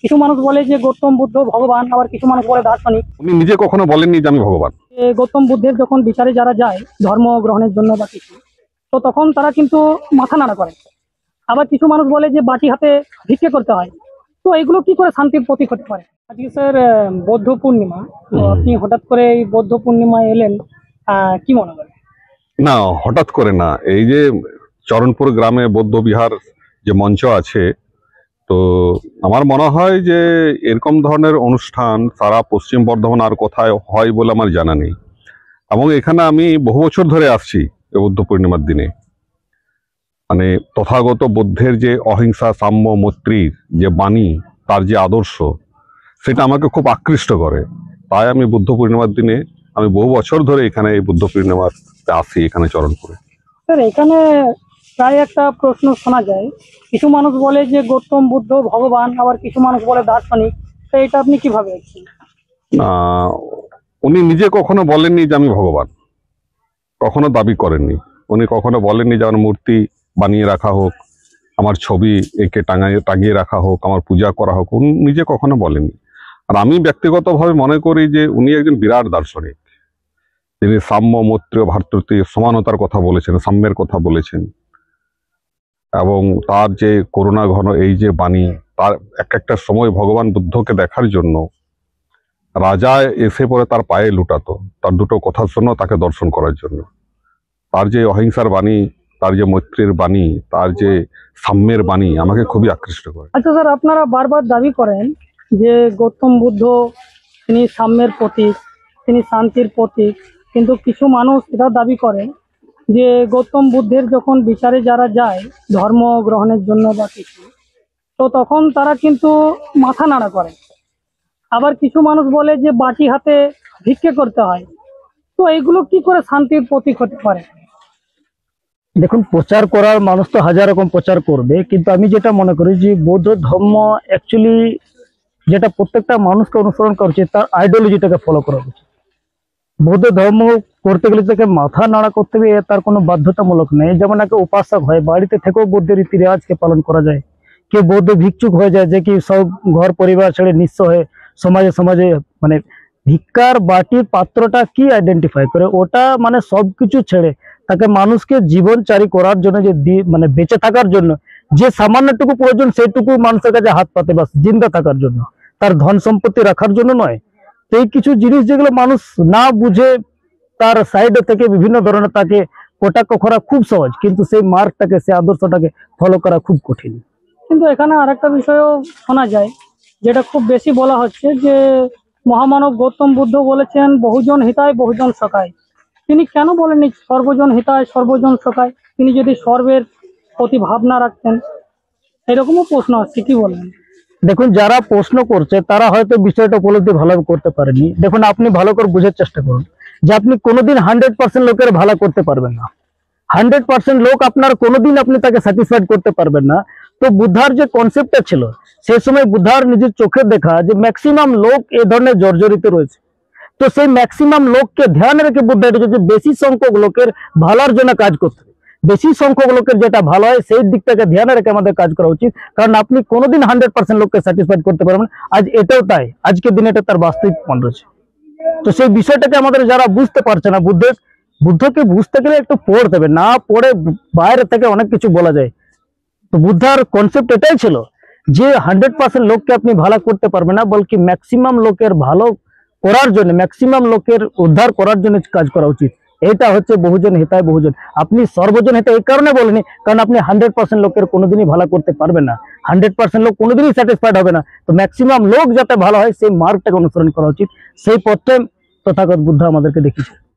কিছু মানুষ বলে যে গৌতম বুদ্ধ ভগবান, আবার কিছু মানুষ বলে দার্শনিক। উনি নিজে কখনো বলেননি যে আমি ভগবান। গৌতম বুদ্ধের যখন বিচারে যারা যায় ধর্ম গ্রহণের জন্য বা কিছু, তো তখন তারা কিন্তু মাথা নাড়া করে। আবার কিছু মানুষ বলে যে বাটি হাতে ভিক্ষে করতে হয়। তো এগুলো কি করে শান্তির প্রতীক হতে পারে? আজকে স্যার বৌদ্ধ পূর্ণিমা, তো আপনি হঠাৎ করে এই বৌদ্ধ পূর্ণিমায় এলেন, কি মনে করেন? না, হঠাৎ করে না। এই যে চরণপুর গ্রামে বৌদ্ধ বিহার যে মঞ্চ আছে, তো আমার মনে হয় যে এরকম ধরনের অনুষ্ঠান সারা পশ্চিম বর্ধমান আর কোথায় হয় বলে আমার জানা নেই। এবং এখানে আমি বহু বছর ধরে আসছি এই বৌদ্ধ পূর্ণিমার দিনে। মানে তথাগত বুদ্ধের যে অহিংসা, সাম্য, মৈত্রীর যে বাণী, তার যে আদর্শ, সেটা আমাকে খুব আকৃষ্ট করে। তাই আমি বুদ্ধ পূর্ণিমার দিনে আমি বহু বছর ধরে এখানে এই বুদ্ধ পূর্ণিমার আসি এখানে চরণপুরে। স্যার এখানে প্রায় একটা প্রশ্ন শোনা যায়, কিছু মানুষ বলে যে গৌতম বুদ্ধ ভগবান, আবার কিছু মানুষ বলে দার্শনিক। তো এটা আপনি কিভাবে দেখছেন? আহ, উনি নিজে কখনো বলেননি যে আমি ভগবান, কখনো দাবি করেননি। উনি কখনো বলেননি যে আমার মূর্তি বানিয়ে রাখা হোক, আমার ছবি একে টাঙিয়ে রাখা হোক, আমার পূজা করা হোক। উনি নিজে কখনো বলেননি। আর আমি ব্যক্তিগতভাবে মনে করি যে উনি একজন বিরাট দার্শনিক। তিনি সাম্য, মৈত্রী, ভ্রাতৃত্ব, সমানতার কথা বলেছেন, সাম্যের কথা বলেছেন। এবং তার যে করুণা ঘন এই যে বাণী, তার একটা সময় ভগবান বুদ্ধকে দেখার জন্য রাজা এসে পরে তার পায়ে লুটাতো, তার দুটো কথার জন্য, তাকে দর্শন করার জন্য। তার যে অহিংসার বাণী, তার যে মৈত্রীর বাণী, তার যে সাম্যের বাণী আমাকে খুবই আকৃষ্ট করে। আচ্ছা স্যার, আপনারা বারবার দাবি করেন যে গৌতম বুদ্ধ তিনি সাম্যের প্রতীক, তিনি শান্তির প্রতীক, কিন্তু কিছু মানুষ এটা দাবি করেন যে গৌতম বুদ্ধের যখন বিচারে যারা যায় ধর্ম গ্রহণের জন্য বা কিছু, তো তখন তারা কিন্তু মাথা নাড়া করে। আবার কিছু মানুষ বলে যে বাটি হাতে ভিক্ষে করতে হয়। তো এগুলো কি করে শান্তির প্রতীক হতে পারে? দেখুন, প্রচার করার মানুষ তো হাজার রকম প্রচার করবে, কিন্তু আমি যেটা মনে করি যে বৌদ্ধ ধর্ম অ্যাকচুয়ালি যেটা প্রত্যেকটা মানুষকে অনুসরণ করা উচিত, তার আইডিওলজিটাকে ফলো করা উচিত। বৌদ্ধ ধর্ম করতে গেলে তাকে মাথা নাড়া করতে হবে, তার কোনো বাধ্যতামূলক নেই। যেমন একটা উপাসক হয়, বাড়িতে থেকেও বৌদ্ধ রীতি রেওয়াজকে পালন করা যায়। কেউ বৌদ্ধ ভিক্ষুক হয়ে যায়, যে কি সব ঘর পরিবার ছেড়ে নিঃস্ব হয়ে সমাজে সমাজে মানে ভিক্ষার বাটির পাত্রটা কি আইডেন্টিফাই করে, ওটা মানে সবকিছু ছেড়ে তাকে মানুষকে জীবনচারী করার জন্য, যে মানে বেঁচে থাকার জন্য যে সামান্যটুকু প্রয়োজন সেইটুকু মানুষের কাছে হাত পাতে, বাস জিন্দা থাকার জন্য, তার ধন সম্পত্তি রাখার জন্য নয়। তো এই কিছু জিনিস যেগুলো মানুষ না বুঝে তার সাইডে থেকে বিভিন্ন ধরনের তাকে কটাক্ষ করা খুব সহজ, কিন্তু সেই মার্কটাকে, সেই আদর্শটাকে ফলো করা খুব কঠিন। কিন্তু এখানে আরেকটা বিষয়ও শোনা যায়, যেটা খুব বেশি বলা হচ্ছে, যে মহামানব গৌতম বুদ্ধ বলেছেন বহুজন হিতায় বহুজন সখায়। তিনি কেন বলেননি সর্বজন হিতায় সর্বজন সখায়? তিনি যদি সর্বের প্রতি ভাবনা রাখতেন। এরকমও প্রশ্ন আসছে, কি বলেন? দেখুন, যারা প্রশ্ন করছে তারা হয়তো বিষয়টা উপলব্ধি ভালোভাবে করতে পারেনি। দেখুন, আপনি ভালো করে বুঝার চেষ্টা করুন যে আপনি কোনোদিন 100% লোকের ভালো করতে পারবেন না। 100% লোক আপনার কোনোদিন আপনি তাকে স্যাটিসফাইড করতে পারবেন না। তো বুদ্ধার যে কনসেপ্টটা ছিল, সেই সময় বুদ্ধার নিজের চোখে দেখা যে ম্যাক্সিমাম লোক এই ধরনের জর্জরিত রয়েছে। তো সেই ম্যাক্সিমাম লোককে ধ্যান রেখে বুদ্ধ এটা যে বেশি সংখ্যক লোকের ভালোর জন্য কাজ করতে হবে, বেশি সংখ্যক লোকের যেটা ভালো হয় সেই দিকটাকে ধ্যানে রেখে আমাদের কাজ করা উচিত। কারণ আপনি কোনোদিন 100% লোককে স্যাটিসফাইড করতে পারবেন। আজ এটাও তাই, আজকের দিনে এটা তার বাস্তবিক প্রমাণ রয়েছে। তো সেই বিষয়টাকে আমাদের যারা বুঝতে পারছে না, বুদ্ধকে বুঝতে গেলে একটু পড়তে হবে, না পড়ে বাইরে থেকে অনেক কিছু বলা যায়। তো বুদ্ধার কনসেপ্ট এটাই ছিল যে 100% লোককে আপনি ভালো করতে পারবেন না, বলকি ম্যাক্সিমাম লোকের ভালো করার জন্য, ম্যাক্সিমাম লোকের উদ্ধার করার জন্য কাজ করা উচিত। এটা হচ্ছে বহুজন হিতায় বহুজন। আপনি সর্বজন হিতায় এই কারণে বলেনি, কারণ আপনি 100% লোকের কোনোদিনই ভালো করতে পারবেন না। 100% লোক কোনোদিনই স্যাটিসফাইড হবে না। তো ম্যাক্সিমাম লোক যাতে ভালো হয় সেই মার্গটাকে অনুসরণ করা উচিত। সেই পথে তথাগত বুদ্ধ আমাদেরকে দেখিয়েছে।